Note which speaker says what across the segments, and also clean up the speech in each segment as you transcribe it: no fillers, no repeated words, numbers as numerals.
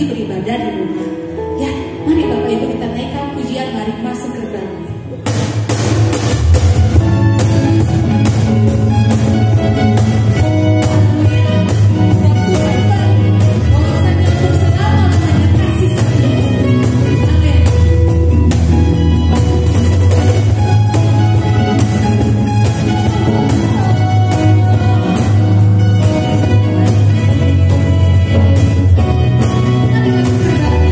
Speaker 1: masih beribadah di rumah. Ya, mari Bapak Ibu kita naikkan pujian, mari masuk gerbang. Thank you.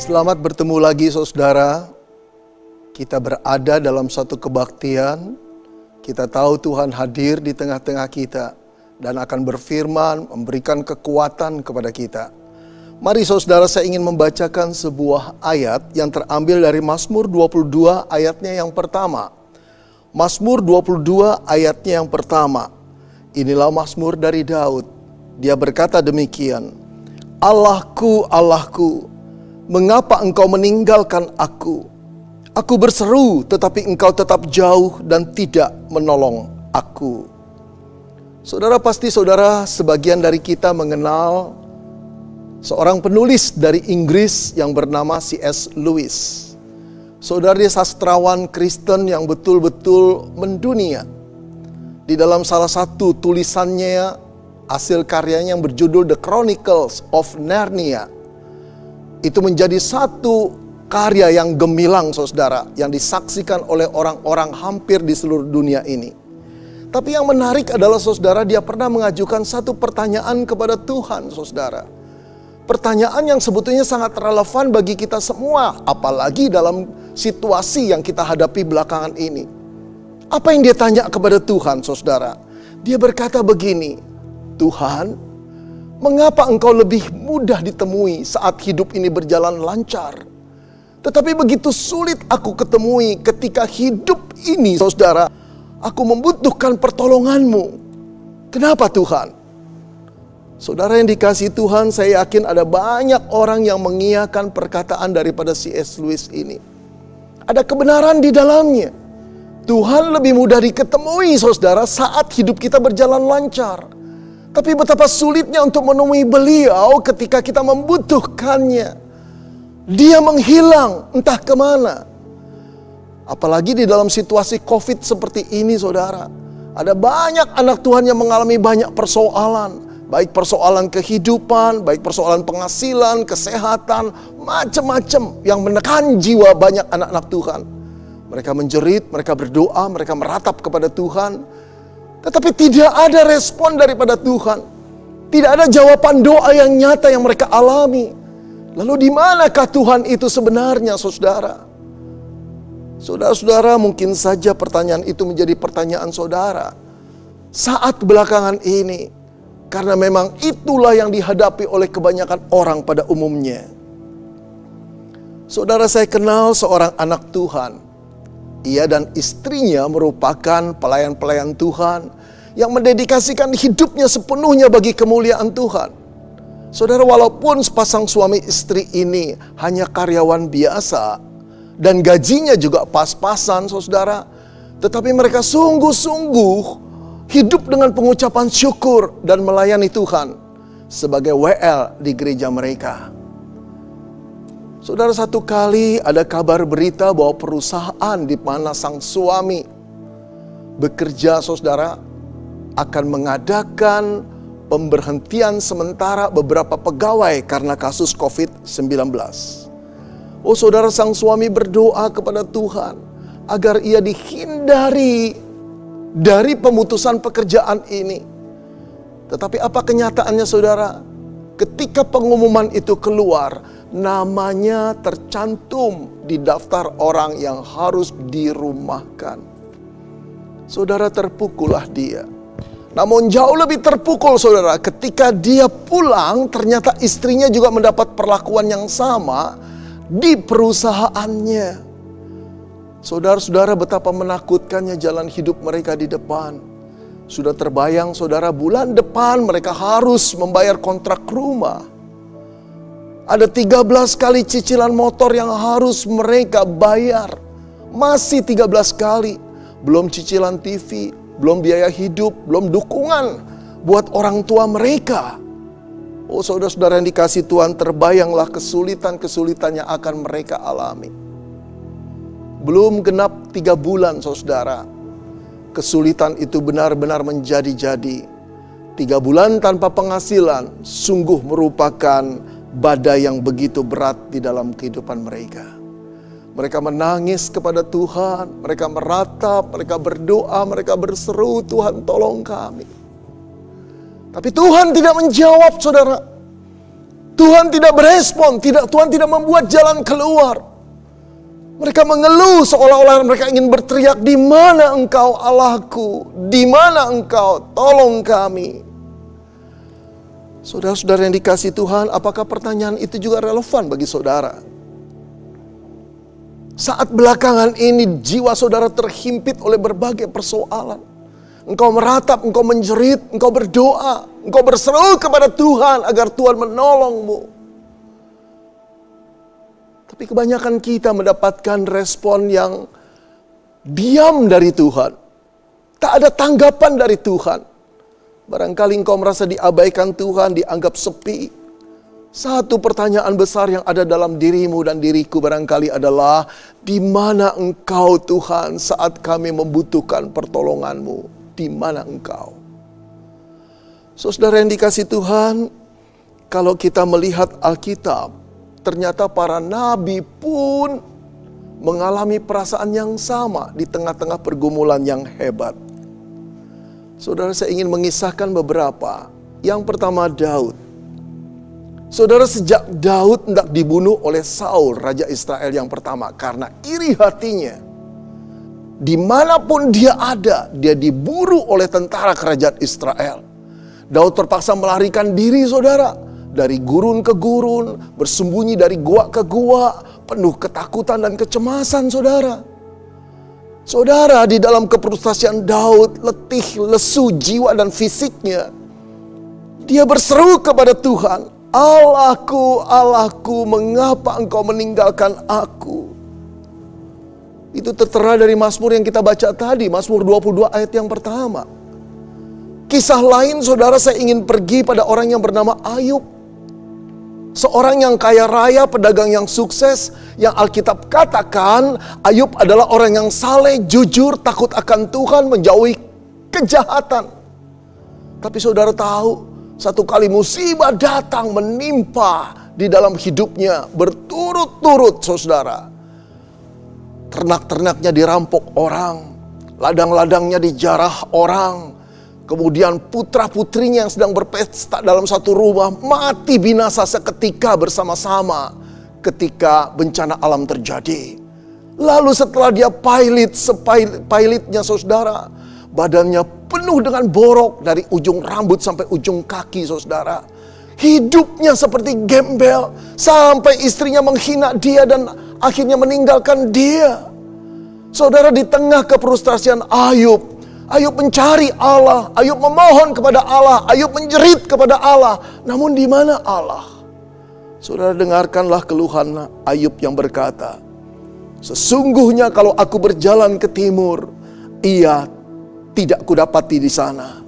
Speaker 2: Selamat bertemu lagi saudara. Kita berada dalam satu kebaktian. Kita tahu Tuhan hadir di tengah-tengah kita dan akan berfirman, memberikan kekuatan kepada kita. Mari saudara, saya ingin membacakan sebuah ayat yang terambil dari Mazmur 22 ayatnya yang pertama. Mazmur 22 ayatnya yang pertama. Inilah Mazmur dari Daud. Dia berkata demikian, Allahku, Allahku, mengapa engkau meninggalkan aku? Aku berseru, tetapi engkau tetap jauh dan tidak menolong aku. Saudara, pasti saudara sebagian dari kita mengenal seorang penulis dari Inggris yang bernama C.S. Lewis. Saudara, dia sastrawan Kristen yang betul-betul mendunia. Di dalam salah satu tulisannya, hasil karyanya yang berjudul The Chronicles of Narnia, itu menjadi satu karya yang gemilang saudara, yang disaksikan oleh orang-orang hampir di seluruh dunia ini. Tapi yang menarik adalah saudara, dia pernah mengajukan satu pertanyaan kepada Tuhan saudara. Pertanyaan yang sebetulnya sangat relevan bagi kita semua, apalagi dalam situasi yang kita hadapi belakangan ini. Apa yang dia tanya kepada Tuhan saudara? Dia berkata begini, Tuhan, mengapa engkau lebih mudah ditemui saat hidup ini berjalan lancar? Tetapi begitu sulit aku ketemui ketika hidup ini, saudara, aku membutuhkan pertolonganmu. Kenapa Tuhan? Saudara yang dikasihi Tuhan, saya yakin ada banyak orang yang mengiyakan perkataan daripada C.S. Lewis ini. Ada kebenaran di dalamnya. Tuhan lebih mudah diketemui, saudara, saat hidup kita berjalan lancar. Tapi betapa sulitnya untuk menemui beliau ketika kita membutuhkannya. Dia menghilang entah kemana. Apalagi di dalam situasi COVID seperti ini saudara. Ada banyak anak Tuhan yang mengalami banyak persoalan. Baik persoalan kehidupan, baik persoalan penghasilan, kesehatan, macam-macam yang menekan jiwa banyak anak-anak Tuhan. Mereka menjerit, mereka berdoa, mereka meratap kepada Tuhan. Tetapi tidak ada respon daripada Tuhan. Tidak ada jawaban doa yang nyata yang mereka alami. Lalu di manakah Tuhan itu sebenarnya, saudara? Saudara-saudara, mungkin saja pertanyaan itu menjadi pertanyaan saudara saat belakangan ini. Karena memang itulah yang dihadapi oleh kebanyakan orang pada umumnya. Saudara, saya kenal seorang anak Tuhan. Ia dan istrinya merupakan pelayan-pelayan Tuhan yang mendedikasikan hidupnya sepenuhnya bagi kemuliaan Tuhan. Saudara, walaupun sepasang suami istri ini hanya karyawan biasa dan gajinya juga pas-pasan, saudara, tetapi mereka sungguh-sungguh hidup dengan pengucapan syukur dan melayani Tuhan sebagai WL di gereja mereka. Saudara, satu kali ada kabar berita bahwa perusahaan di mana sang suami bekerja, saudara, akan mengadakan pemberhentian sementara beberapa pegawai karena kasus COVID-19. Oh saudara, sang suami berdoa kepada Tuhan agar ia dihindari dari pemutusan pekerjaan ini. Tetapi apa kenyataannya saudara? Ketika pengumuman itu keluar, namanya tercantum di daftar orang yang harus dirumahkan. Saudara, terpukullah dia. Namun jauh lebih terpukul saudara ketika dia pulang, ternyata istrinya juga mendapat perlakuan yang sama di perusahaannya. Saudara-saudara, betapa menakutkannya jalan hidup mereka di depan. Sudah terbayang saudara, bulan depan mereka harus membayar kontrak rumah. Ada 13 kali cicilan motor yang harus mereka bayar. Masih 13 kali. Belum cicilan TV, belum biaya hidup, belum dukungan buat orang tua mereka. Oh saudara-saudara yang dikasihi Tuhan, terbayanglah kesulitan-kesulitan yang akan mereka alami. Belum genap 3 bulan saudara, kesulitan itu benar-benar menjadi-jadi. 3 bulan tanpa penghasilan sungguh merupakan badai yang begitu berat di dalam kehidupan mereka. Mereka menangis kepada Tuhan, mereka meratap, mereka berdoa, mereka berseru, Tuhan tolong kami. Tapi Tuhan tidak menjawab saudara. Tuhan tidak berespon, Tuhan tidak membuat jalan keluar. Mereka mengeluh seolah-olah mereka ingin berteriak, "Di mana Engkau Allahku? Di mana Engkau? Tolong kami." Saudara-saudara yang dikasihi Tuhan, apakah pertanyaan itu juga relevan bagi saudara? Saat belakangan ini jiwa saudara terhimpit oleh berbagai persoalan. Engkau meratap, engkau menjerit, engkau berdoa, engkau berseru kepada Tuhan agar Tuhan menolongmu. Tapi kebanyakan kita mendapatkan respon yang diam dari Tuhan. Tak ada tanggapan dari Tuhan. Barangkali engkau merasa diabaikan Tuhan, dianggap sepi. Satu pertanyaan besar yang ada dalam dirimu dan diriku barangkali adalah, di mana Engkau Tuhan saat kami membutuhkan pertolongan-Mu? Di mana Engkau? Saudara yang dikasihi Tuhan, kalau kita melihat Alkitab, ternyata para nabi pun mengalami perasaan yang sama di tengah-tengah pergumulan yang hebat. Saudara, saya ingin mengisahkan beberapa. Yang pertama, Daud. Saudara, sejak Daud hendak dibunuh oleh Saul, raja Israel yang pertama, karena iri hatinya, dimanapun dia ada, dia diburu oleh tentara kerajaan Israel. Daud terpaksa melarikan diri, saudara, dari gurun ke gurun, bersembunyi dari gua ke gua, penuh ketakutan dan kecemasan, saudara. Saudara, di dalam kefrustasian Daud, letih, lesu jiwa dan fisiknya, dia berseru kepada Tuhan, "Allahku, Allahku, mengapa Engkau meninggalkan aku?" Itu tertera dari Mazmur yang kita baca tadi, Mazmur 22 ayat yang pertama. Kisah lain, saudara, saya ingin pergi pada orang yang bernama Ayub. Seorang yang kaya raya, pedagang yang sukses, yang Alkitab katakan Ayub adalah orang yang saleh, jujur, takut akan Tuhan, menjauhi kejahatan. Tapi saudara tahu, satu kali musibah datang menimpa di dalam hidupnya berturut-turut, saudara. Ternak-ternaknya dirampok orang, ladang-ladangnya dijarah orang. Kemudian putra-putrinya yang sedang berpesta dalam satu rumah mati binasa seketika bersama-sama ketika bencana alam terjadi. Lalu setelah dia pilotnya, saudara, badannya penuh dengan borok dari ujung rambut sampai ujung kaki, saudara. Hidupnya seperti gembel sampai istrinya menghina dia dan akhirnya meninggalkan dia. Saudara, di tengah kefrustasian Ayub mencari Allah, Ayub memohon kepada Allah, Ayub menjerit kepada Allah. Namun di mana Allah? Saudara, dengarkanlah keluhan Ayub yang berkata, "Sesungguhnya kalau aku berjalan ke timur, ia tidak kudapati di sana.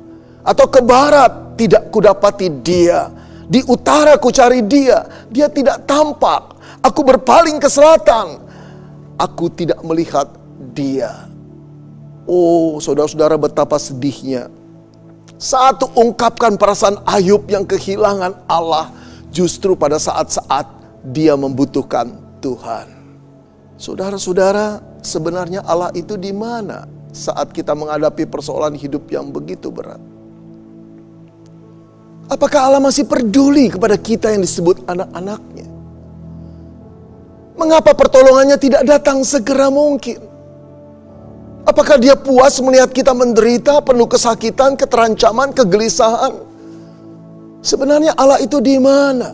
Speaker 2: Atau ke barat, tidak kudapati dia. Di utara ku cari dia, dia tidak tampak. Aku berpaling ke selatan, aku tidak melihat dia." Oh, saudara-saudara, betapa sedihnya. Saat ungkapkan perasaan Ayub yang kehilangan Allah, justru pada saat-saat dia membutuhkan Tuhan. Saudara-saudara, sebenarnya Allah itu di mana saat kita menghadapi persoalan hidup yang begitu berat? Apakah Allah masih peduli kepada kita yang disebut anak-anaknya? Mengapa pertolongannya tidak datang segera mungkin? Apakah dia puas melihat kita menderita, penuh kesakitan, keterancaman, kegelisahan? Sebenarnya Allah itu di mana?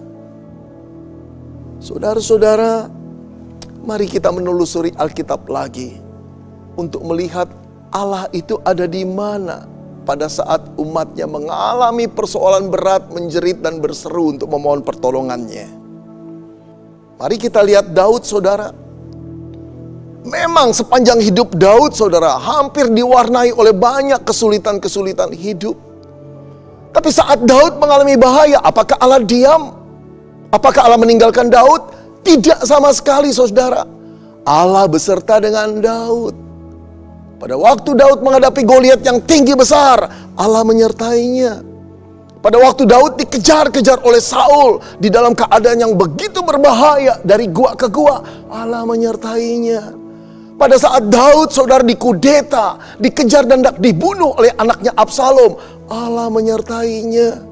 Speaker 2: Saudara-saudara, mari kita menelusuri Alkitab lagi untuk melihat Allah itu ada di mana pada saat umatnya mengalami persoalan berat, menjerit dan berseru untuk memohon pertolongannya. Mari kita lihat Daud, saudara. Memang sepanjang hidup Daud, saudara, hampir diwarnai oleh banyak kesulitan-kesulitan hidup. Tapi saat Daud mengalami bahaya, apakah Allah diam? Apakah Allah meninggalkan Daud? Tidak sama sekali, saudara. Allah beserta dengan Daud. Pada waktu Daud menghadapi Goliat yang tinggi besar, Allah menyertainya. Pada waktu Daud dikejar-kejar oleh Saul di dalam keadaan yang begitu berbahaya dari gua ke gua, Allah menyertainya. Pada saat Daud, saudara, dikudeta, dikejar dan dibunuh oleh anaknya Absalom, Allah menyertainya.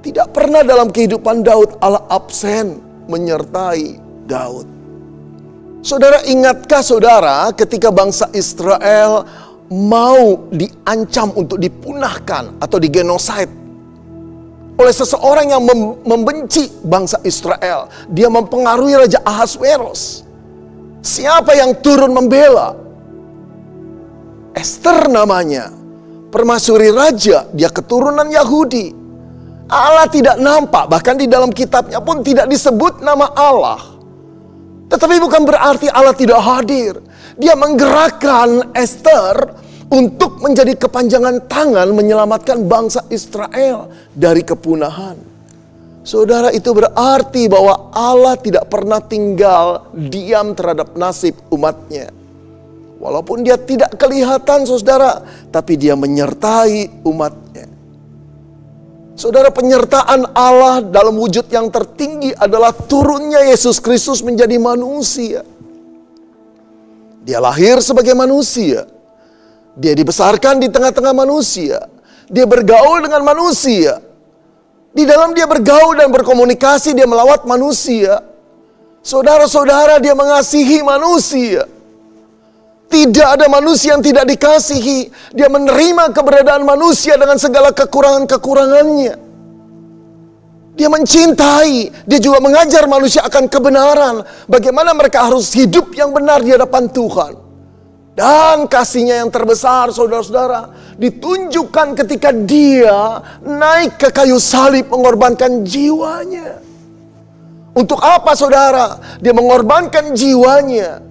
Speaker 2: Tidak pernah dalam kehidupan Daud Allah absen menyertai Daud. Saudara, ingatkah saudara ketika bangsa Israel mau diancam untuk dipunahkan atau digenosid oleh seseorang yang membenci bangsa Israel? Dia mempengaruhi Raja Ahasveros. Siapa yang turun membela? Esther namanya, permaisuri raja, dia keturunan Yahudi. Allah tidak nampak, bahkan di dalam kitabnya pun tidak disebut nama Allah. Tetapi bukan berarti Allah tidak hadir. Dia menggerakkan Esther untuk menjadi kepanjangan tangan menyelamatkan bangsa Israel dari kepunahan. Saudara, itu berarti bahwa Allah tidak pernah tinggal diam terhadap nasib umatnya. Walaupun dia tidak kelihatan, saudara, tapi dia menyertai umatnya. Saudara, penyertaan Allah dalam wujud yang tertinggi adalah turunnya Yesus Kristus menjadi manusia. Dia lahir sebagai manusia. Dia dibesarkan di tengah-tengah manusia. Dia bergaul dengan manusia. Di dalam dia bergaul dan berkomunikasi, dia melawat manusia. Saudara-saudara, dia mengasihi manusia. Tidak ada manusia yang tidak dikasihi. Dia menerima keberadaan manusia dengan segala kekurangan-kekurangannya. Dia mencintai. Dia juga mengajar manusia akan kebenaran. Bagaimana mereka harus hidup yang benar di hadapan Tuhan. Dan kasihnya yang terbesar, saudara-saudara, ditunjukkan ketika dia naik ke kayu salib mengorbankan jiwanya. Untuk apa, saudara? Dia mengorbankan jiwanya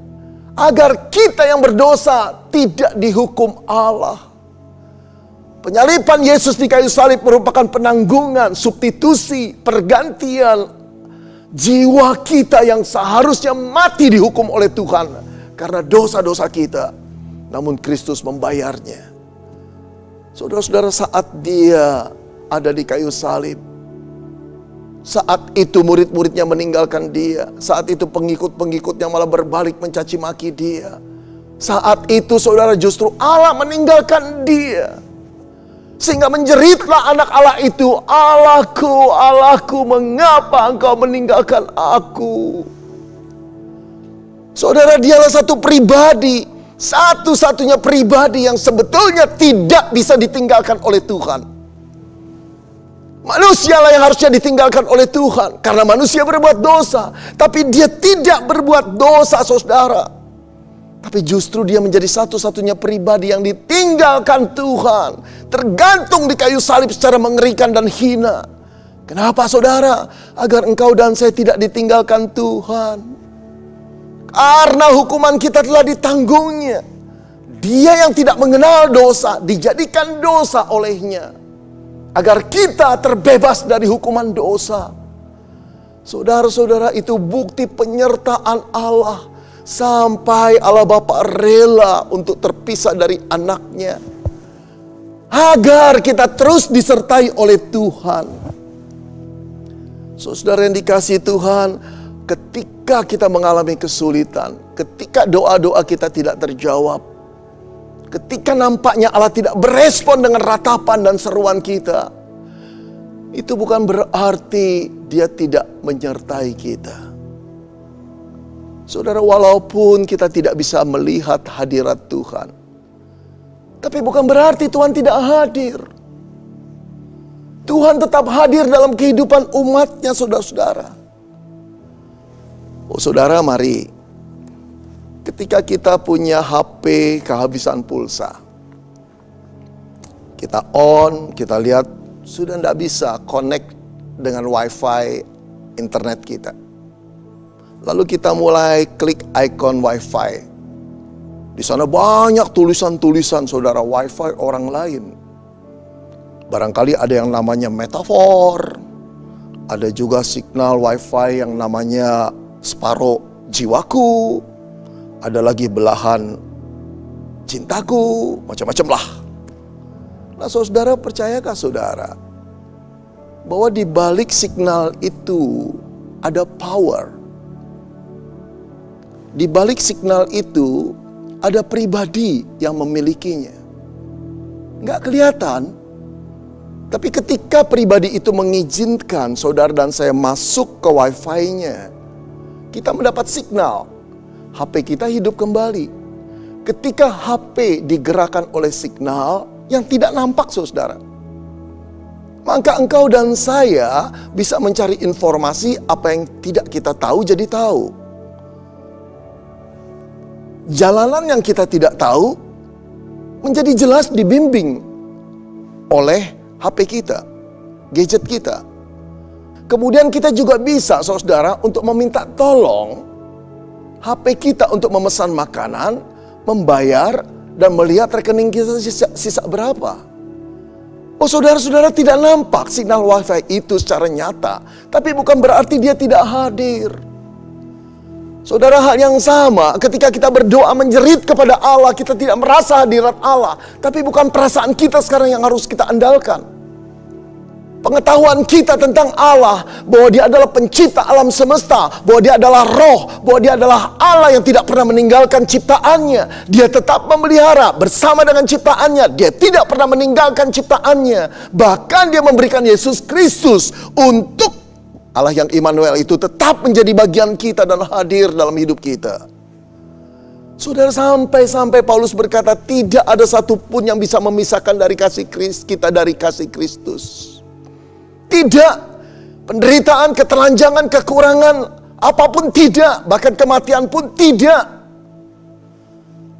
Speaker 2: agar kita yang berdosa tidak dihukum Allah. Penyaliban Yesus di kayu salib merupakan penanggungan, substitusi, pergantian jiwa kita yang seharusnya mati dihukum oleh Tuhan karena dosa-dosa kita. Namun Kristus membayarnya. Saudara-saudara, saat dia ada di kayu salib, saat itu murid-muridnya meninggalkan dia. Saat itu pengikut-pengikutnya malah berbalik mencaci maki dia. Saat itu, saudara, justru Allah meninggalkan dia. Sehingga menjeritlah anak Allah itu, "Allahku, Allahku, mengapa engkau meninggalkan aku?" Saudara, dialah satu pribadi, satu-satunya pribadi yang sebetulnya tidak bisa ditinggalkan oleh Tuhan. Manusialah yang harusnya ditinggalkan oleh Tuhan karena manusia berbuat dosa. Tapi dia tidak berbuat dosa, saudara. Tapi justru dia menjadi satu-satunya pribadi yang ditinggalkan Tuhan. Tergantung di kayu salib secara mengerikan dan hina. Kenapa, saudara? Agar engkau dan saya tidak ditinggalkan Tuhan. Karena hukuman kita telah ditanggungnya. Dia yang tidak mengenal dosa dijadikan dosa olehnya, agar kita terbebas dari hukuman dosa. Saudara-saudara, itu bukti penyertaan Allah. Sampai Allah Bapa rela untuk terpisah dari anaknya, agar kita terus disertai oleh Tuhan. Saudara yang dikasihi Tuhan, ketika kita mengalami kesulitan, ketika doa-doa kita tidak terjawab, ketika nampaknya Allah tidak berespon dengan ratapan dan seruan kita, itu bukan berarti dia tidak menyertai kita. Saudara, walaupun kita tidak bisa melihat hadirat Tuhan, tapi bukan berarti Tuhan tidak hadir. Tuhan tetap hadir dalam kehidupan umatnya, saudara-saudara. Oh saudara, mari, ketika kita punya HP kehabisan pulsa, kita on, kita lihat sudah tidak bisa connect dengan wifi internet kita. Lalu kita mulai klik icon wifi. Di sana banyak tulisan-tulisan, saudara, wifi orang lain. Barangkali ada yang namanya metafor. Ada juga signal wifi yang namanya separuh jiwaku. Ada lagi belahan cintaku, macam-macam lah. Nah, saudara, percayakah saudara bahwa di balik signal itu ada power? Di balik signal itu ada pribadi yang memilikinya. Nggak kelihatan, Tapi ketika pribadi itu mengizinkan saudara dan saya masuk ke wifi-nya, kita mendapat signal. HP kita hidup kembali. Ketika HP digerakkan oleh signal yang tidak nampak saudara, maka engkau dan saya bisa mencari informasi apa yang tidak kita tahu jadi tahu. Jalanan yang kita tidak tahu menjadi jelas dibimbing oleh HP kita, gadget kita. Kemudian kita juga bisa saudara untuk meminta tolong HP kita untuk memesan makanan, membayar, dan melihat rekening kita sisa berapa. Oh saudara-saudara, tidak nampak signal wifi itu secara nyata, tapi bukan berarti dia tidak hadir. Saudara, hal yang sama ketika kita berdoa menjerit kepada Allah, kita tidak merasa hadirat Allah, tapi bukan perasaan kita sekarang yang harus kita andalkan. Pengetahuan kita tentang Allah, bahwa dia adalah pencipta alam semesta, bahwa dia adalah roh, bahwa dia adalah Allah yang tidak pernah meninggalkan ciptaannya. Dia tetap memelihara bersama dengan ciptaannya. Dia tidak pernah meninggalkan ciptaannya. Bahkan dia memberikan Yesus Kristus untuk Allah yang Immanuel itu tetap menjadi bagian kita dan hadir dalam hidup kita. Saudara, sampai Paulus berkata tidak ada satupun yang bisa memisahkan dari kasih kita dari kasih Kristus. Tidak, penderitaan, ketelanjangan, kekurangan, apapun tidak, bahkan kematian pun tidak.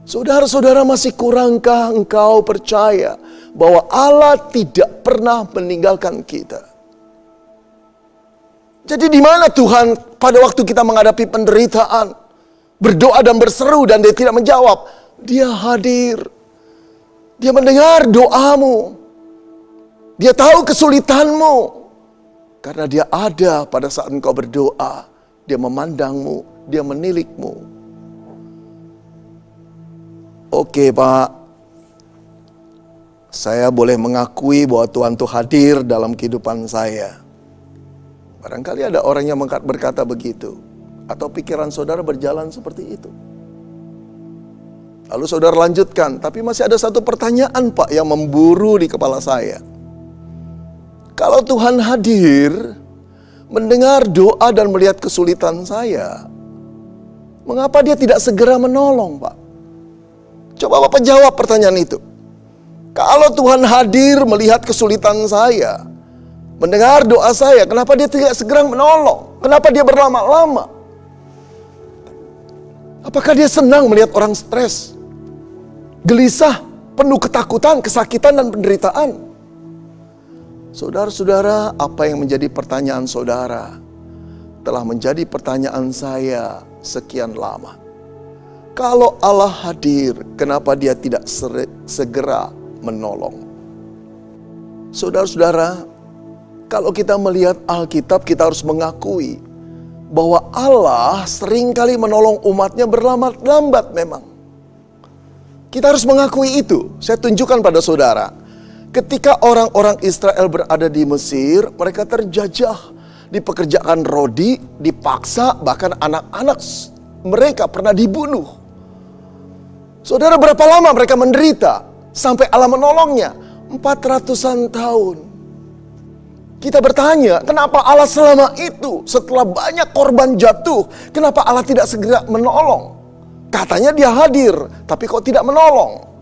Speaker 2: Saudara-saudara, masih kurangkah engkau percaya bahwa Allah tidak pernah meninggalkan kita? Jadi di mana Tuhan pada waktu kita menghadapi penderitaan, berdoa dan berseru dan dia tidak menjawab? Dia hadir. Dia mendengar doamu. Dia tahu kesulitanmu. Karena dia ada pada saat engkau berdoa. Dia memandangmu, dia menilikmu. Oke Pak, saya boleh mengakui bahwa Tuhan itu hadir dalam kehidupan saya. Barangkali ada orang yang berkata begitu. Atau pikiran saudara berjalan seperti itu. Lalu saudara lanjutkan, tapi masih ada satu pertanyaan Pak yang memburu di kepala saya. Kalau Tuhan hadir, mendengar doa dan melihat kesulitan saya, mengapa dia tidak segera menolong Pak? Coba Bapak jawab pertanyaan itu. Kalau Tuhan hadir melihat kesulitan saya, mendengar doa saya, kenapa dia tidak segera menolong? Kenapa dia berlama-lama? Apakah dia senang melihat orang stres, gelisah, penuh ketakutan, kesakitan, dan penderitaan? Saudara-saudara, apa yang menjadi pertanyaan saudara telah menjadi pertanyaan saya sekian lama. Kalau Allah hadir, kenapa dia tidak segera menolong? Saudara-saudara, kalau kita melihat Alkitab, kita harus mengakui bahwa Allah seringkali menolong umatnya berlambat-lambat memang. Kita harus mengakui itu. Saya tunjukkan pada saudara. Ketika orang-orang Israel berada di Mesir, mereka terjajah, dipekerjakan rodi, dipaksa, bahkan anak-anak mereka pernah dibunuh. Saudara, berapa lama mereka menderita sampai Allah menolongnya? 400-an tahun. Kita bertanya, kenapa Allah selama itu setelah banyak korban jatuh, kenapa Allah tidak segera menolong? Katanya dia hadir, tapi kok tidak menolong?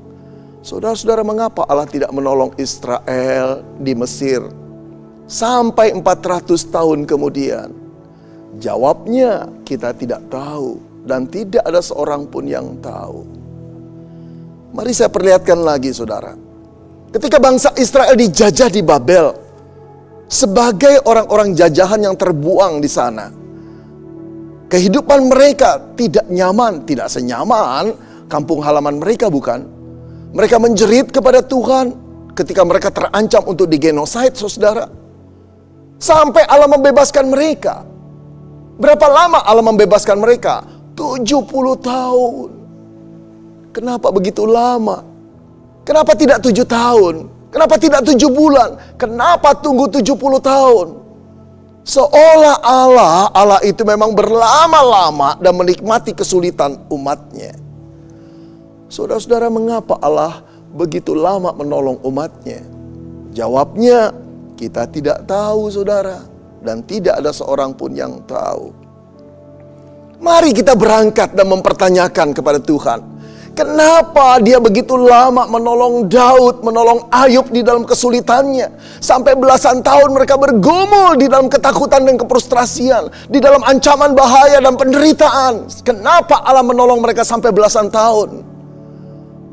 Speaker 2: Saudara-saudara, mengapa Allah tidak menolong Israel di Mesir sampai 400 tahun kemudian? Jawabnya kita tidak tahu dan tidak ada seorang pun yang tahu. Mari saya perlihatkan lagi saudara. Ketika bangsa Israel dijajah di Babel, sebagai orang-orang jajahan yang terbuang di sana, kehidupan mereka tidak nyaman, tidak senyaman kampung halaman mereka bukan? Mereka menjerit kepada Tuhan ketika mereka terancam untuk digenosid, saudara. Sampai Allah membebaskan mereka. Berapa lama Allah membebaskan mereka? 70 tahun. Kenapa begitu lama? Kenapa tidak 7 tahun? Kenapa tidak 7 bulan? Kenapa tunggu 70 tahun? Seolah Allah itu memang berlama-lama dan menikmati kesulitan umatnya. Saudara-saudara, mengapa Allah begitu lama menolong umatnya? Jawabnya, kita tidak tahu saudara. Dan tidak ada seorang pun yang tahu. Mari kita berangkat dan mempertanyakan kepada Tuhan. Kenapa dia begitu lama menolong Daud, menolong Ayub di dalam kesulitannya. Sampai belasan tahun mereka bergumul di dalam ketakutan dan kefrustrasian. Di dalam ancaman bahaya dan penderitaan. Kenapa Allah menolong mereka sampai belasan tahun?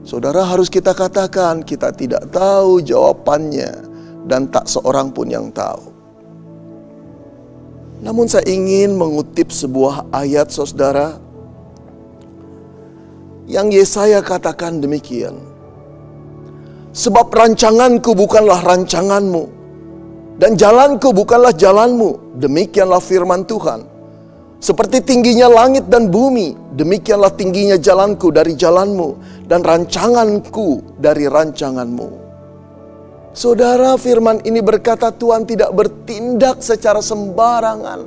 Speaker 2: Saudara, harus kita katakan, kita tidak tahu jawabannya. Dan tak seorang pun yang tahu. Namun saya ingin mengutip sebuah ayat saudara. Yang Yesaya katakan demikian. Sebab rancanganku bukanlah rancanganmu. Dan jalanku bukanlah jalanmu. Demikianlah firman Tuhan. Seperti tingginya langit dan bumi. Demikianlah tingginya jalanku dari jalanmu. Dan rancanganku dari rancanganmu. Saudara, firman ini berkata Tuhan tidak bertindak secara sembarangan.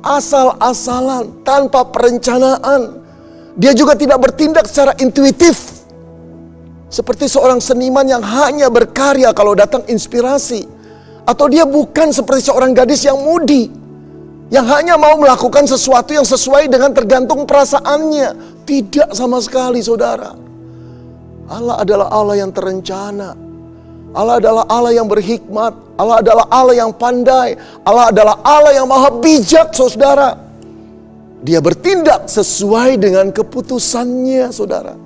Speaker 2: Asal-asalan, tanpa perencanaan. Dia juga tidak bertindak secara intuitif. Seperti seorang seniman yang hanya berkarya kalau datang inspirasi. Atau dia bukan seperti seorang gadis yang mudi. Yang hanya mau melakukan sesuatu yang sesuai dengan tergantung perasaannya. Tidak sama sekali saudara. Allah adalah Allah yang terencana. Allah adalah Allah yang berhikmat. Allah adalah Allah yang pandai. Allah adalah Allah yang maha bijak, saudara. Dia bertindak sesuai dengan keputusannya, saudara.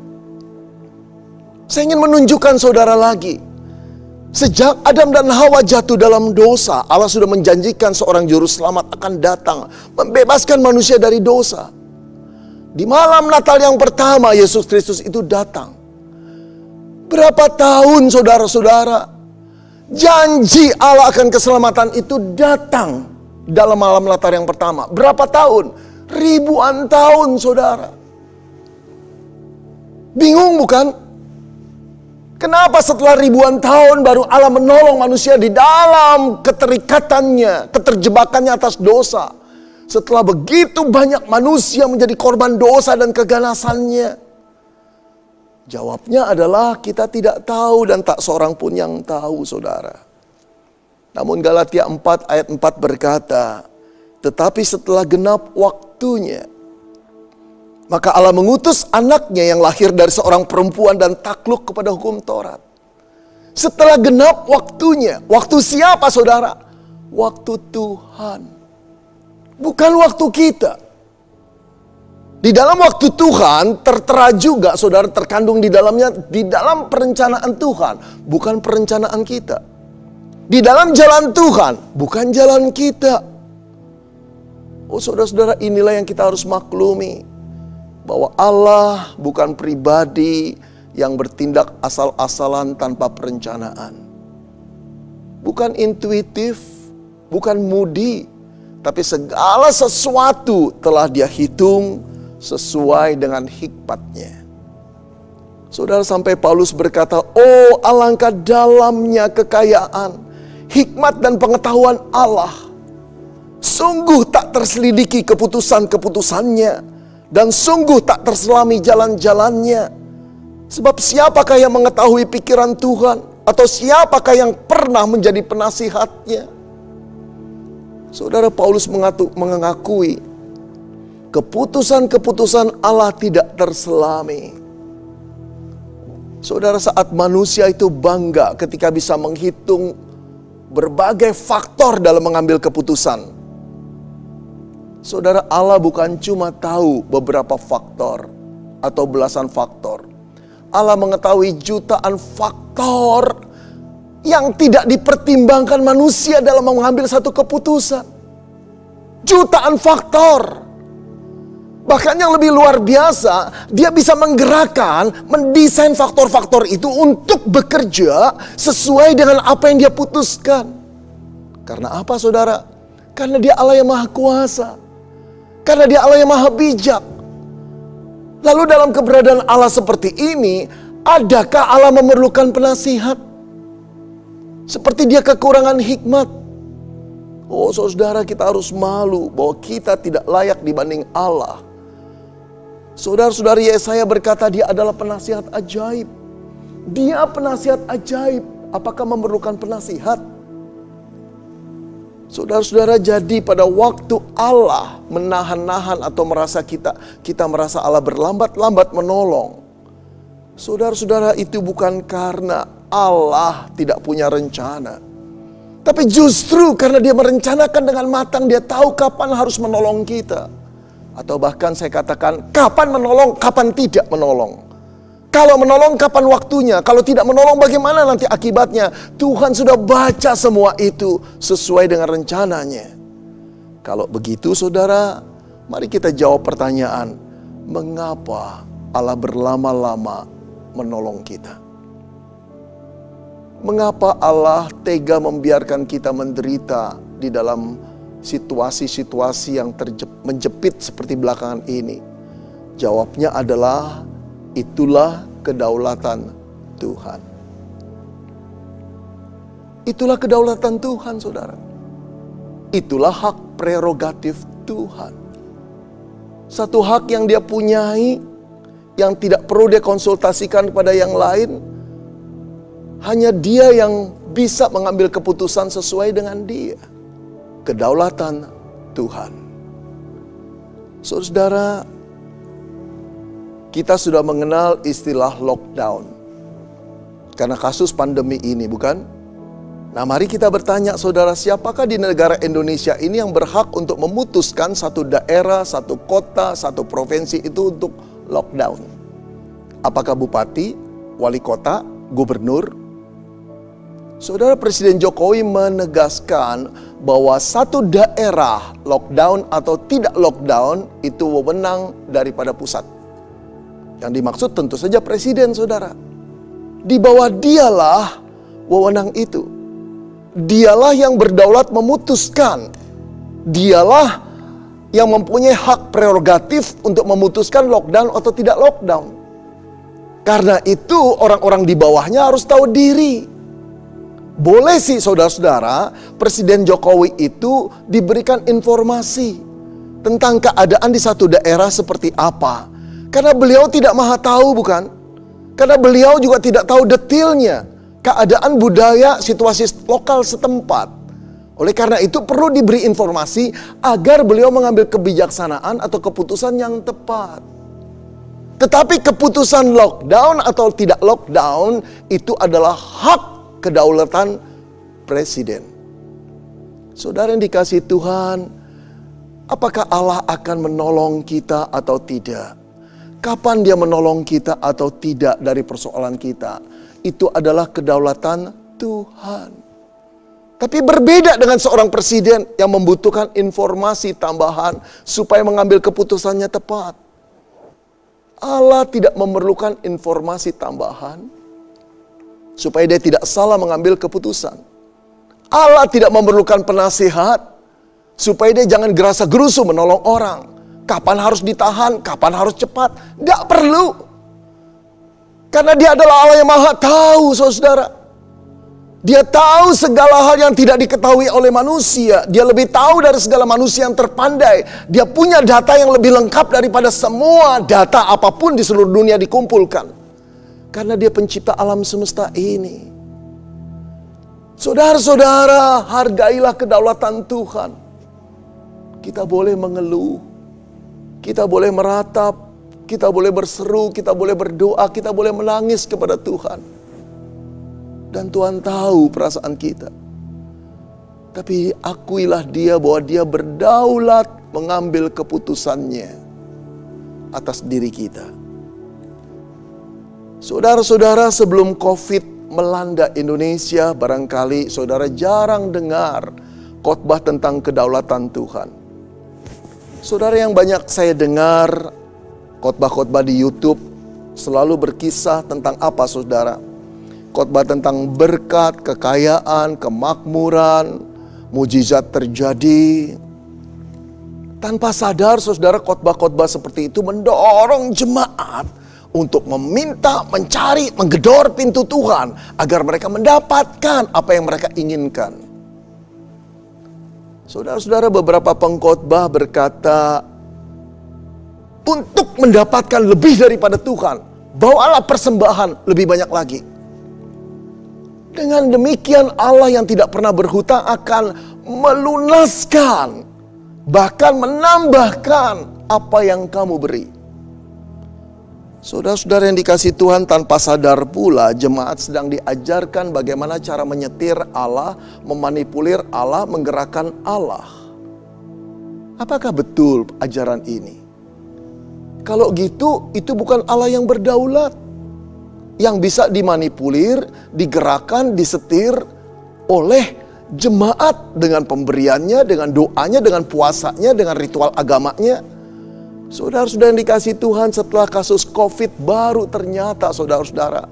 Speaker 2: Saya ingin menunjukkan saudara lagi. Sejak Adam dan Hawa jatuh dalam dosa, Allah sudah menjanjikan seorang juru selamat akan datang. Membebaskan manusia dari dosa. Di malam Natal yang pertama, Yesus Kristus itu datang. Berapa tahun saudara-saudara, janji Allah akan keselamatan itu datang dalam malam Natal yang pertama. Berapa tahun? Ribuan tahun saudara. Bingung bukan? Kenapa setelah ribuan tahun baru Allah menolong manusia di dalam keterikatannya, keterjebakannya atas dosa. Setelah begitu banyak manusia menjadi korban dosa dan keganasannya. Jawabnya adalah kita tidak tahu dan tak seorang pun yang tahu saudara. Namun Galatia 4 ayat 4 berkata, tetapi setelah genap waktunya, maka Allah mengutus anaknya yang lahir dari seorang perempuan dan takluk kepada hukum Taurat. Setelah genap waktunya, waktu siapa saudara? Waktu Tuhan. Bukan waktu kita. Di dalam waktu Tuhan tertera juga saudara terkandung di dalamnya di dalam perencanaan Tuhan, bukan perencanaan kita. Di dalam jalan Tuhan, bukan jalan kita. Oh saudara-saudara, inilah yang kita harus maklumi. Bahwa Allah bukan pribadi yang bertindak asal-asalan tanpa perencanaan. Bukan intuitif, bukan mudi, tapi segala sesuatu telah Dia hitung sesuai dengan hikmatnya. Saudara, sampai Paulus berkata, oh alangkah dalamnya kekayaan, hikmat dan pengetahuan Allah. Sungguh tak terselidiki keputusan-keputusannya, dan sungguh tak terselami jalan-jalannya. Sebab siapakah yang mengetahui pikiran Tuhan, atau siapakah yang pernah menjadi penasihatnya? Saudara, Paulus mengakui keputusan-keputusan Allah tidak terselami. Saudara, saat manusia itu bangga ketika bisa menghitung berbagai faktor dalam mengambil keputusan. Saudara, Allah bukan cuma tahu beberapa faktor atau belasan faktor. Allah mengetahui jutaan faktor yang tidak dipertimbangkan manusia dalam mengambil satu keputusan. Jutaan faktor. Bahkan yang lebih luar biasa, Dia bisa menggerakkan, mendesain faktor-faktor itu untuk bekerja sesuai dengan apa yang Dia putuskan. Karena apa saudara? Karena Dia Allah yang maha kuasa. Karena Dia Allah yang maha bijak. Lalu dalam keberadaan Allah seperti ini, adakah Allah memerlukan penasihat? Seperti Dia kekurangan hikmat. Oh saudara, kita harus malu bahwa kita tidak layak dibanding Allah. Saudara-saudari, Yesaya berkata Dia adalah penasihat ajaib. Dia penasihat ajaib. Apakah memerlukan penasihat? Saudara-saudara, jadi pada waktu Allah menahan-nahan atau merasa kita merasa Allah berlambat-lambat menolong. Saudara-saudara, itu bukan karena Allah tidak punya rencana. Tapi justru karena dia merencanakan dengan matang, dia tahu kapan harus menolong kita. Atau bahkan saya katakan, kapan menolong, kapan tidak menolong. Kalau menolong, kapan waktunya. Kalau tidak menolong, bagaimana nanti akibatnya. Tuhan sudah baca semua itu sesuai dengan rencananya. Kalau begitu saudara, mari kita jawab pertanyaan. Mengapa Allah berlama-lama menolong kita? Mengapa Allah tega membiarkan kita menderita di dalam situasi-situasi yang menjepit seperti belakangan ini? Jawabnya adalah, itulah kedaulatan Tuhan. Itulah kedaulatan Tuhan, saudara. Itulah hak prerogatif Tuhan. Satu hak yang dia punyai, yang tidak perlu dia konsultasikan kepada yang lain. Hanya dia yang bisa mengambil keputusan sesuai dengan dia. Kedaulatan Tuhan. Saudara, kita sudah mengenal istilah lockdown karena kasus pandemi ini, bukan? Nah, mari kita bertanya, saudara, siapakah di negara Indonesia ini yang berhak untuk memutuskan satu daerah, satu kota, satu provinsi itu untuk lockdown? Apakah bupati, wali kota, gubernur? Saudara, Presiden Jokowi menegaskan bahwa satu daerah lockdown atau tidak lockdown itu wewenang daripada pusat. Yang dimaksud tentu saja presiden, saudara. Di bawah dialah wewenang itu. Dialah yang berdaulat memutuskan. Dialah yang mempunyai hak prerogatif untuk memutuskan lockdown atau tidak lockdown. Karena itu orang-orang di bawahnya harus tahu diri. Boleh sih saudara-saudara, Presiden Jokowi itu diberikan informasi tentang keadaan di satu daerah seperti apa. Karena beliau tidak maha tahu, bukan? Karena beliau juga tidak tahu detailnya keadaan budaya situasi lokal setempat. Oleh karena itu perlu diberi informasi agar beliau mengambil kebijaksanaan atau keputusan yang tepat. Tetapi keputusan lockdown atau tidak lockdown itu adalah hak kedaulatan presiden. Saudara yang dikasihi Tuhan, apakah Allah akan menolong kita atau tidak? Kapan dia menolong kita atau tidak dari persoalan kita? Itu adalah kedaulatan Tuhan. Tapi berbeda dengan seorang presiden yang membutuhkan informasi tambahan supaya mengambil keputusannya tepat. Allah tidak memerlukan informasi tambahan supaya dia tidak salah mengambil keputusan. Allah tidak memerlukan penasihat supaya dia jangan gerasa-gerusu menolong orang. Kapan harus ditahan, kapan harus cepat. Tidak perlu. Karena dia adalah Allah yang maha tahu, saudara. Dia tahu segala hal yang tidak diketahui oleh manusia. Dia lebih tahu dari segala manusia yang terpandai. Dia punya data yang lebih lengkap daripada semua data apapun di seluruh dunia dikumpulkan. Karena dia pencipta alam semesta ini. Saudara-saudara, hargailah kedaulatan Tuhan. Kita boleh mengeluh. Kita boleh meratap, kita boleh berseru, kita boleh berdoa, kita boleh menangis kepada Tuhan. Dan Tuhan tahu perasaan kita. Tapi akuilah dia bahwa dia berdaulat mengambil keputusannya atas diri kita. Saudara-saudara, sebelum COVID melanda Indonesia, barangkali saudara jarang dengar khotbah tentang kedaulatan Tuhan. Saudara, yang banyak saya dengar khotbah-khotbah di YouTube selalu berkisah tentang apa, saudara? Khotbah tentang berkat, kekayaan, kemakmuran, mujizat terjadi. Tanpa sadar, saudara, khotbah-khotbah seperti itu mendorong jemaat untuk meminta, mencari, menggedor pintu Tuhan agar mereka mendapatkan apa yang mereka inginkan. Saudara-saudara, beberapa pengkhotbah berkata, untuk mendapatkan lebih daripada Tuhan, bawalah persembahan lebih banyak lagi. Dengan demikian Allah yang tidak pernah berhutang akan melunaskan, bahkan menambahkan apa yang kamu beri. Saudara-saudara yang dikasihi Tuhan, tanpa sadar pula jemaat sedang diajarkan bagaimana cara menyetir Allah, memanipulir Allah, menggerakkan Allah. Apakah betul ajaran ini? Kalau gitu, itu bukan Allah yang berdaulat, yang bisa dimanipulir, digerakkan, disetir oleh jemaat dengan pemberiannya, dengan doanya, dengan puasanya, dengan ritual agamanya. Saudara-saudara yang dikasihi Tuhan, setelah kasus COVID baru ternyata saudara-saudara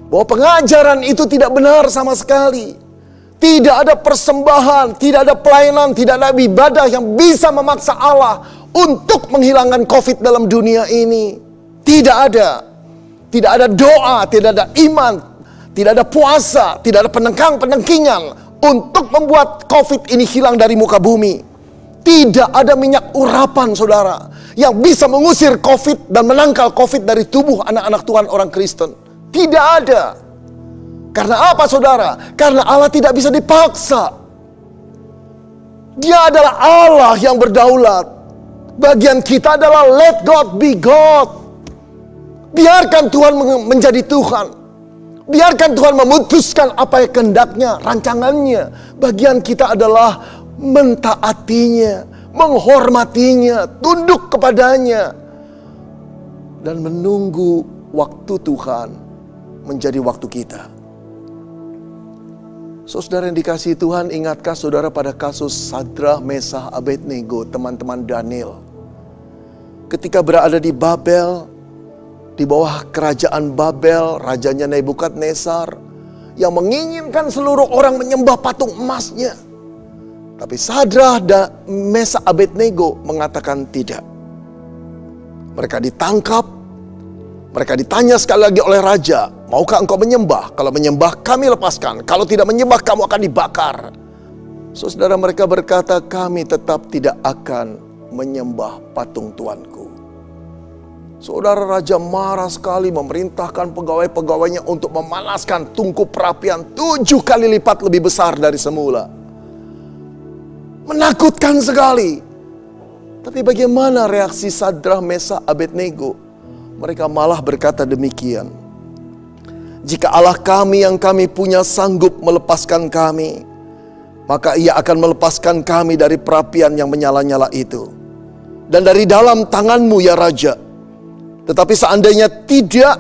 Speaker 2: bahwa pengajaran itu tidak benar sama sekali. Tidak ada persembahan, tidak ada pelayanan, tidak ada ibadah yang bisa memaksa Allah untuk menghilangkan COVID dalam dunia ini. Tidak ada. Tidak ada doa, tidak ada iman, tidak ada puasa, tidak ada penengkingan untuk membuat COVID ini hilang dari muka bumi. Tidak ada minyak urapan, saudara, yang bisa mengusir COVID dan menangkal COVID dari tubuh anak-anak Tuhan orang Kristen. Tidak ada. Karena apa, saudara? Karena Allah tidak bisa dipaksa. Dia adalah Allah yang berdaulat. Bagian kita adalah let God be God. Biarkan Tuhan menjadi Tuhan. Biarkan Tuhan memutuskan apa yang kehendaknya, rancangannya. Bagian kita adalah mentaatinya, menghormatinya, tunduk kepadanya, dan menunggu waktu Tuhan menjadi waktu kita. Saudara yang dikasihi Tuhan, ingatkah saudara pada kasus Sadrah, Mesah, Abednego, teman-teman Daniel? Ketika berada di Babel, di bawah kerajaan Babel, rajanya Nebukadnezar, yang menginginkan seluruh orang menyembah patung emasnya. Tapi Sadrah dan Mesah, Abednego mengatakan tidak. Mereka ditangkap, mereka ditanya sekali lagi oleh raja, maukah engkau menyembah? Kalau menyembah kami lepaskan, kalau tidak menyembah kamu akan dibakar. Saudara, mereka berkata, kami tetap tidak akan menyembah patung Tuanku. Saudara, raja marah sekali, memerintahkan pegawai-pegawainya untuk memanaskan tungku perapian 7 kali lipat lebih besar dari semula. Menakutkan sekali. Tapi bagaimana reaksi Sadrah, Mesah, Abednego? Mereka malah berkata demikian. Jika Allah kami yang kami punya sanggup melepaskan kami, maka ia akan melepaskan kami dari perapian yang menyala-nyala itu. Dan dari dalam tanganmu ya Raja. Tetapi seandainya tidak,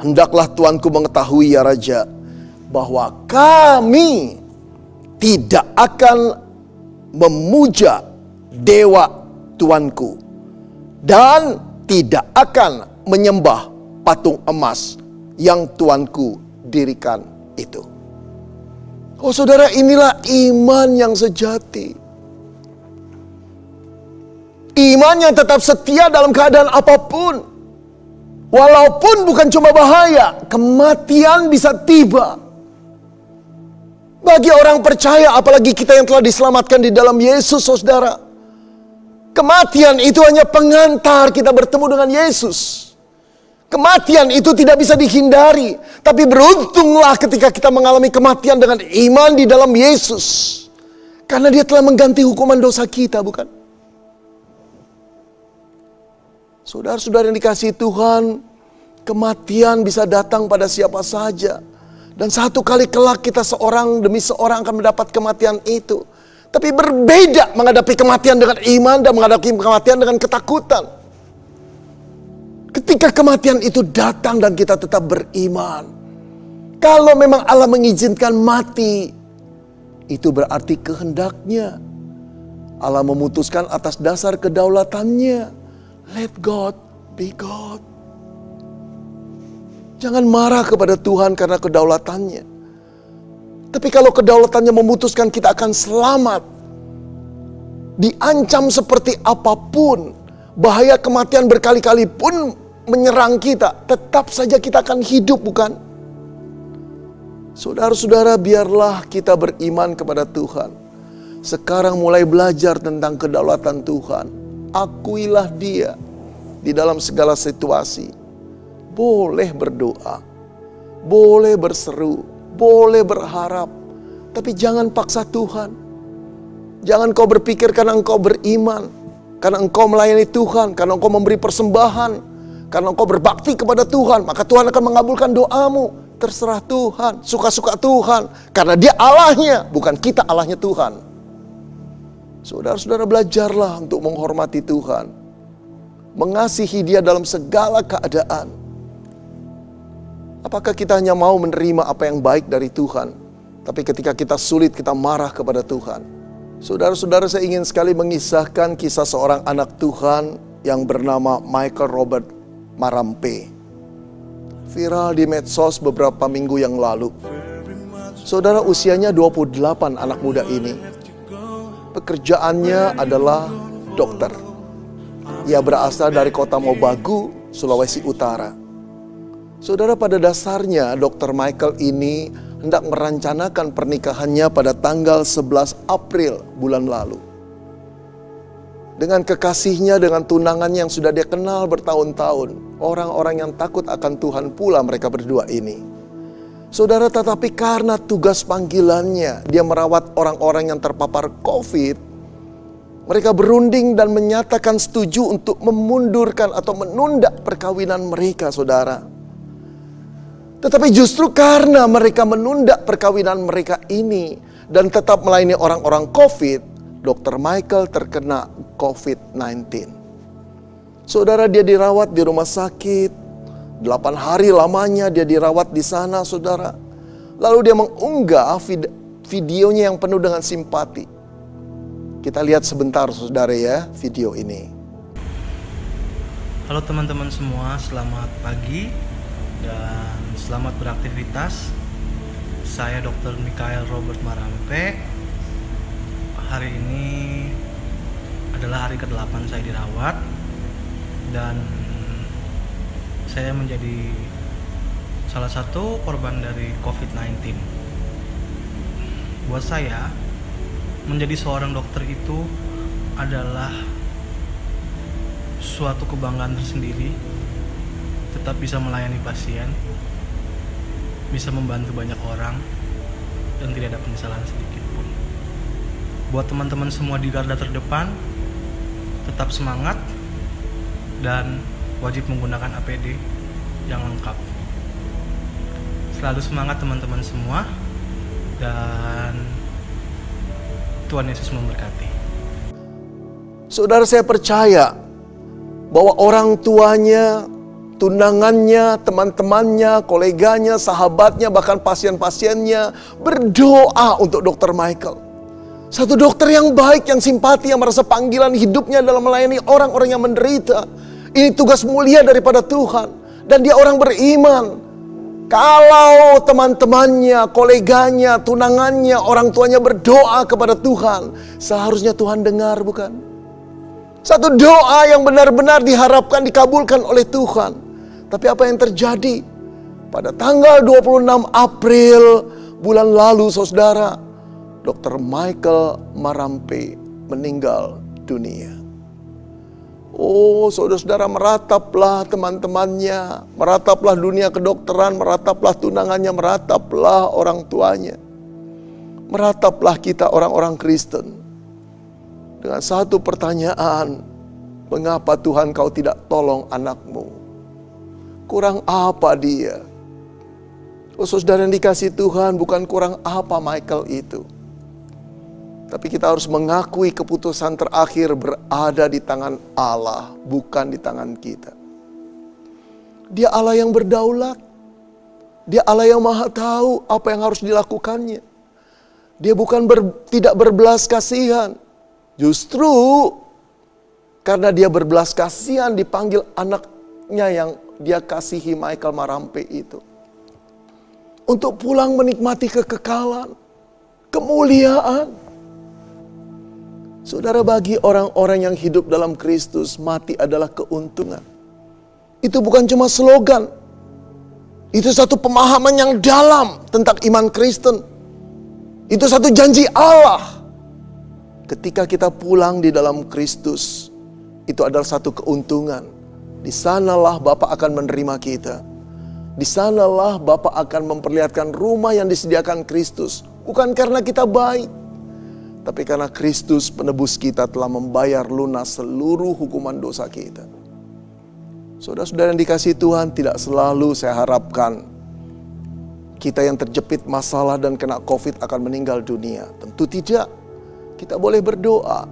Speaker 2: hendaklah Tuanku mengetahui ya Raja, bahwa kami tidak akan memuja dewa Tuanku dan tidak akan menyembah patung emas yang Tuanku dirikan itu. Oh saudara, inilah iman yang sejati. Iman yang tetap setia dalam keadaan apapun. Walaupun bukan cuma bahaya, kematian bisa tiba. Bagi orang percaya, apalagi kita yang telah diselamatkan di dalam Yesus, saudara, kematian itu hanya pengantar kita bertemu dengan Yesus. Kematian itu tidak bisa dihindari. Tapi beruntunglah ketika kita mengalami kematian dengan iman di dalam Yesus. Karena dia telah mengganti hukuman dosa kita, bukan? Saudara-saudara yang dikasihi Tuhan, kematian bisa datang pada siapa saja. Dan satu kali kelak kita seorang demi seorang akan mendapat kematian itu. Tapi berbeda menghadapi kematian dengan iman dan menghadapi kematian dengan ketakutan. Ketika kematian itu datang dan kita tetap beriman. Kalau memang Allah mengizinkan mati, itu berarti kehendaknya. Allah memutuskan atas dasar kedaulatannya. Let God be God. Jangan marah kepada Tuhan karena kedaulatannya. Tapi kalau kedaulatannya memutuskan kita akan selamat, diancam seperti apapun, bahaya kematian berkali-kali pun menyerang kita, tetap saja kita akan hidup, bukan? Saudara-saudara, biarlah kita beriman kepada Tuhan. Sekarang mulai belajar tentang kedaulatan Tuhan. Akuilah Dia di dalam segala situasi. Boleh berdoa, boleh berseru, boleh berharap, tapi jangan paksa Tuhan. Jangan kau berpikir karena engkau beriman, karena engkau melayani Tuhan, karena engkau memberi persembahan, karena engkau berbakti kepada Tuhan, maka Tuhan akan mengabulkan doamu. Terserah Tuhan, suka-suka Tuhan. Karena Dia Allahnya, bukan kita Allahnya Tuhan. Saudara-saudara, belajarlah untuk menghormati Tuhan, mengasihi Dia dalam segala keadaan. Apakah kita hanya mau menerima apa yang baik dari Tuhan, tapi ketika kita sulit, kita marah kepada Tuhan? Saudara-saudara, saya ingin sekali mengisahkan kisah seorang anak Tuhan yang bernama Michael Robert Marampe. Viral di medsos beberapa minggu yang lalu. Saudara, usianya 28 anak muda ini. Pekerjaannya adalah dokter. Ia berasal dari kota Mobagu, Sulawesi Utara. Saudara, pada dasarnya Dr. Michael ini hendak merencanakan pernikahannya pada tanggal 11 April bulan lalu. Dengan kekasihnya, dengan tunangannya yang sudah dia kenal bertahun-tahun. Orang-orang yang takut akan Tuhan pula mereka berdua ini. Saudara, tetapi karena tugas panggilannya, dia merawat orang-orang yang terpapar COVID. Mereka berunding dan menyatakan setuju untuk memundurkan atau menunda perkawinan mereka, saudara. Tetapi justru karena mereka menunda perkawinan mereka ini dan tetap melayani orang-orang COVID, Dr. Michael terkena COVID-19. Saudara, dia dirawat di rumah sakit. 8 hari lamanya dia dirawat di sana, saudara. Lalu dia mengunggah videonya yang penuh dengan simpati. Kita lihat sebentar, saudara ya, video ini.
Speaker 3: Halo teman-teman semua, selamat pagi dan selamat beraktivitas. Saya Dr. Michael Robert Marampe. Hari ini adalah hari ke-8 saya dirawat dan saya menjadi salah satu korban dari COVID-19. Buat saya, menjadi seorang dokter itu adalah suatu kebanggaan tersendiri. Tetap bisa melayani pasien, bisa membantu banyak orang, dan tidak ada penyesalan sedikit pun. Buat teman-teman semua di garda terdepan, tetap semangat dan wajib menggunakan APD yang lengkap. Selalu semangat teman-teman semua, dan Tuhan Yesus memberkati.
Speaker 2: Saudara, saya percaya bahwa orang tuanya, tunangannya, teman-temannya, koleganya, sahabatnya, bahkan pasien-pasiennya berdoa untuk Dr. Michael. Satu dokter yang baik, yang simpati, yang merasa panggilan hidupnya dalam melayani orang-orang yang menderita. Ini tugas mulia daripada Tuhan. Dan dia orang beriman. Kalau teman-temannya, koleganya, tunangannya, orang tuanya berdoa kepada Tuhan, seharusnya Tuhan dengar, bukan? Satu doa yang benar-benar diharapkan dikabulkan oleh Tuhan. Tapi apa yang terjadi? Pada tanggal 26 April bulan lalu, saudara, Dr. Michael Marampe meninggal dunia. Oh, saudara-saudara, merataplah teman-temannya, merataplah dunia kedokteran, merataplah tunangannya, merataplah orang tuanya. Merataplah kita orang-orang Kristen. Dengan satu pertanyaan, mengapa Tuhan kau tidak tolong anakmu? Kurang apa dia? Oh, saudara yang dikasihi Tuhan, bukan kurang apa Michael itu. Tapi kita harus mengakui keputusan terakhir berada di tangan Allah, bukan di tangan kita. Dia Allah yang berdaulat. Dia Allah yang maha tahu apa yang harus dilakukannya. Dia bukan tidak berbelas kasihan. Justru karena dia berbelas kasihan dipanggil anaknya yang dia kasihi, Michael Marampe itu. Untuk pulang menikmati kekekalan, kemuliaan. Saudara, bagi orang-orang yang hidup dalam Kristus, mati adalah keuntungan. Itu bukan cuma slogan. Itu satu pemahaman yang dalam tentang iman Kristen. Itu satu janji Allah. Ketika kita pulang di dalam Kristus, itu adalah satu keuntungan. Di sanalah Bapa akan menerima kita. Di sanalah Bapa akan memperlihatkan rumah yang disediakan Kristus. Bukan karena kita baik, tapi karena Kristus penebus kita telah membayar lunas seluruh hukuman dosa kita. Saudara-saudara yang dikasihi Tuhan, tidak selalu saya harapkan kita yang terjepit masalah dan kena COVID akan meninggal dunia. Tentu tidak. Kita boleh berdoa.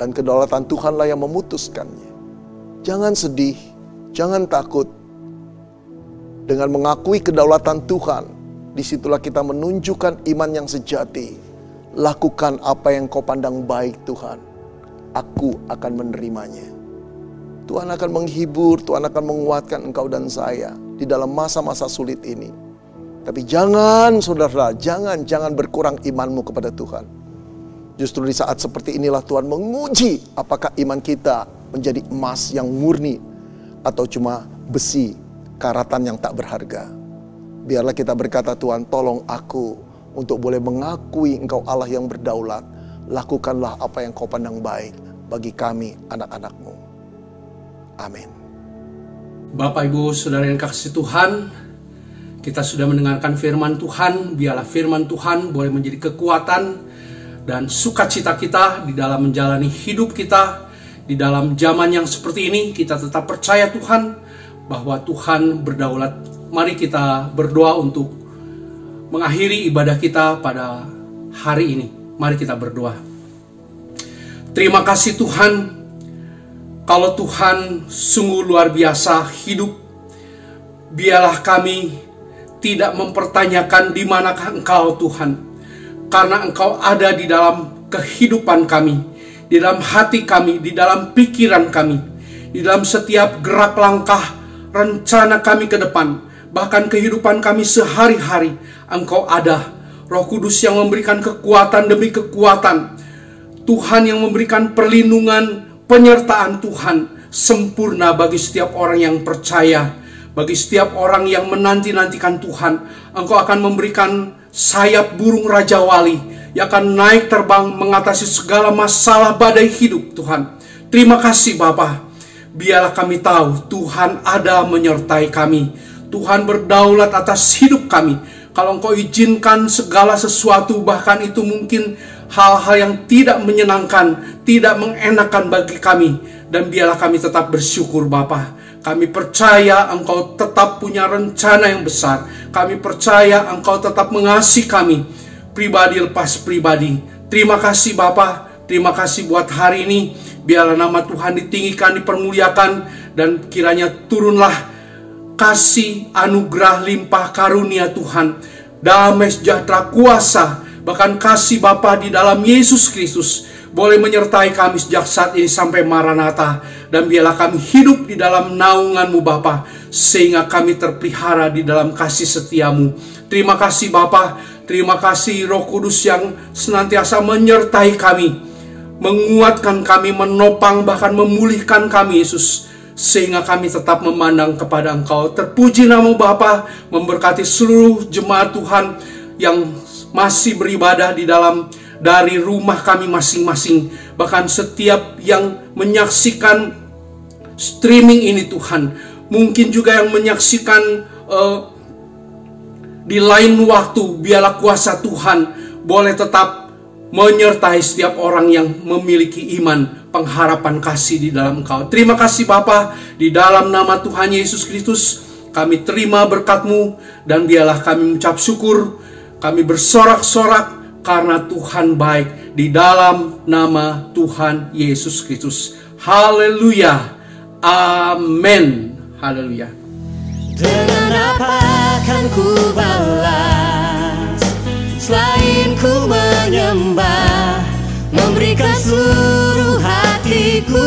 Speaker 2: Dan kedaulatan Tuhanlah yang memutuskannya. Jangan sedih, jangan takut. Dengan mengakui kedaulatan Tuhan, disitulah kita menunjukkan iman yang sejati. Lakukan apa yang kau pandang baik Tuhan. Aku akan menerimanya. Tuhan akan menghibur, Tuhan akan menguatkan engkau dan saya di dalam masa-masa sulit ini. Tapi jangan saudara, jangan berkurang imanmu kepada Tuhan. Justru di saat seperti inilah Tuhan menguji apakah iman kita menjadi emas yang murni atau cuma besi karatan yang tak berharga. Biarlah kita berkata, Tuhan tolong aku untuk boleh mengakui engkau Allah yang berdaulat. Lakukanlah apa yang kau pandang baik bagi kami anak-anakmu. Amin.
Speaker 4: Bapak, Ibu, Saudara yang kasih Tuhan, kita sudah mendengarkan firman Tuhan. Biarlah firman Tuhan boleh menjadi kekuatan dan sukacita kita di dalam menjalani hidup kita. Di dalam zaman yang seperti ini, kita tetap percaya Tuhan bahwa Tuhan berdaulat. Mari kita berdoa untuk mengakhiri ibadah kita pada hari ini. Mari kita berdoa. Terima kasih Tuhan, kalau Tuhan sungguh luar biasa hidup. Biarlah kami tidak mempertanyakan di manakah Engkau Tuhan, karena Engkau ada di dalam kehidupan kami, di dalam hati kami, di dalam pikiran kami, di dalam setiap gerak langkah rencana kami ke depan, bahkan kehidupan kami sehari-hari. Engkau ada, Roh Kudus yang memberikan kekuatan demi kekuatan, Tuhan yang memberikan perlindungan, penyertaan Tuhan sempurna bagi setiap orang yang percaya. Bagi setiap orang yang menanti-nantikan Tuhan, Engkau akan memberikan sayap burung Raja Wali yang akan naik terbang mengatasi segala masalah badai hidup Tuhan. Terima kasih Bapa. Biarlah kami tahu Tuhan ada menyertai kami. Tuhan berdaulat atas hidup kami. Kalau Engkau izinkan segala sesuatu, bahkan itu mungkin hal-hal yang tidak menyenangkan, tidak mengenakan bagi kami, dan biarlah kami tetap bersyukur Bapa. Kami percaya Engkau tetap punya rencana yang besar. Kami percaya Engkau tetap mengasihi kami, pribadi lepas pribadi. Terima kasih Bapa. Terima kasih buat hari ini. Biarlah nama Tuhan ditinggikan, dipermuliakan, dan kiranya turunlah kasih, anugerah, limpah karunia Tuhan, damai sejahtera, kuasa, bahkan kasih Bapa di dalam Yesus Kristus boleh menyertai kami sejak saat ini sampai Maranatha. Dan biarlah kami hidup di dalam naungan-Mu Bapa, sehingga kami terpelihara di dalam kasih setia-Mu. Terima kasih Bapa, terima kasih Roh Kudus yang senantiasa menyertai kami, menguatkan kami, menopang, bahkan memulihkan kami Yesus, sehingga kami tetap memandang kepada Engkau. Terpuji nama Bapa, memberkati seluruh jemaat Tuhan yang masih beribadah di dalam dari rumah kami masing-masing, bahkan setiap yang menyaksikan streaming ini Tuhan, mungkin juga yang menyaksikan di lain waktu. Biarlah kuasa Tuhan boleh tetap menyertai setiap orang yang memiliki iman, pengharapan kasih di dalam Engkau. Terima kasih Bapa, di dalam nama Tuhan Yesus Kristus kami terima berkat-Mu, dan biarlah kami mengucap syukur, kami bersorak-sorak karena Tuhan baik, di dalam nama Tuhan Yesus Kristus. Haleluya. Amin. Haleluya.
Speaker 5: Dengan apa akan ku balas selain ku menyembah, memberikan seluruh hatiku.